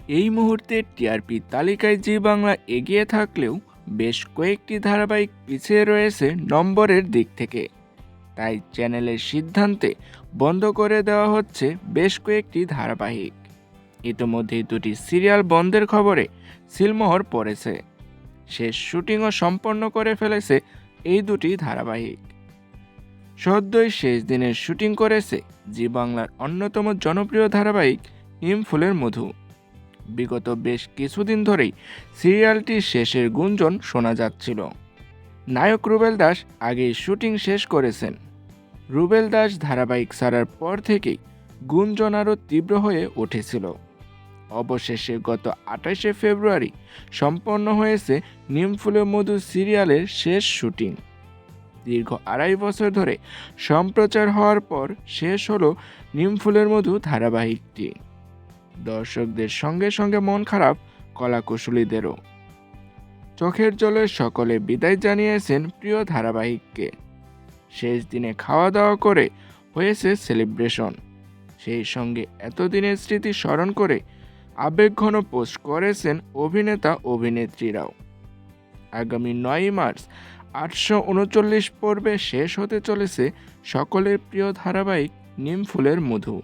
এই মুহূর্তে টিআরপি তালিকায় জি বাংলা এগিয়ে থাকলেও বেশ কয়েকটি ধারাবাহিক পিছিয়ে রয়েছে নম্বরের দিক থেকে। তাই চ্যানেলের সিদ্ধান্তে বন্ধ করে দেওয়া হচ্ছে বেশ কয়েকটি ধারাবাহিক। ইতোমধ্যেই দুটি সিরিয়াল বন্ধের খবরে সিলমোহর পড়েছে। শেষ শুটিংও সম্পন্ন করে ফেলেছে এই দুটি ধারাবাহিক। সদ্যই শেষ দিনের শুটিং করেছে জি বাংলার অন্যতম জনপ্রিয় ধারাবাহিক নিম ফুলের মধু। বিগত বেশ কিছুদিন ধরেই সিরিয়ালটির শেষের গুঞ্জন শোনা যাচ্ছিল। নায়ক রুবেল দাস আগেই শুটিং শেষ করেছেন। রুবেল দাস ধারাবাহিক ছাড়ার পর থেকেই গুঞ্জন আরও তীব্র হয়ে উঠেছিল। অবশেষে গত ২৮শে ফেব্রুয়ারি সম্পন্ন হয়েছে নিম ফুলের মধু সিরিয়ালের শেষ শুটিং। দীর্ঘ ২.৫ বছর ধরে সম্প্রচার হওয়ার পর শেষ হলো নিম ফুলের মধু ধারাবাহিকটি। দর্শকদের সঙ্গে সঙ্গে মন খারাপ কলাকুশলীদেরও। চোখের জলে সকলে বিদায় জানিয়েছেন প্রিয় ধারাবাহিককে। শেষ দিনে খাওয়া দাওয়া করে হয়েছে সেলিব্রেশন। সেই সঙ্গে এতদিনের স্মৃতি স্মরণ করে আবেগঘন পোস্ট করেছেন অভিনেতা অভিনেত্রীরাও। আগামী ৯ মার্চ ৮৩৯ পর্বে শেষ হতে চলেছে সকলের প্রিয় ধারাবাহিক নিম ফুলের মধু।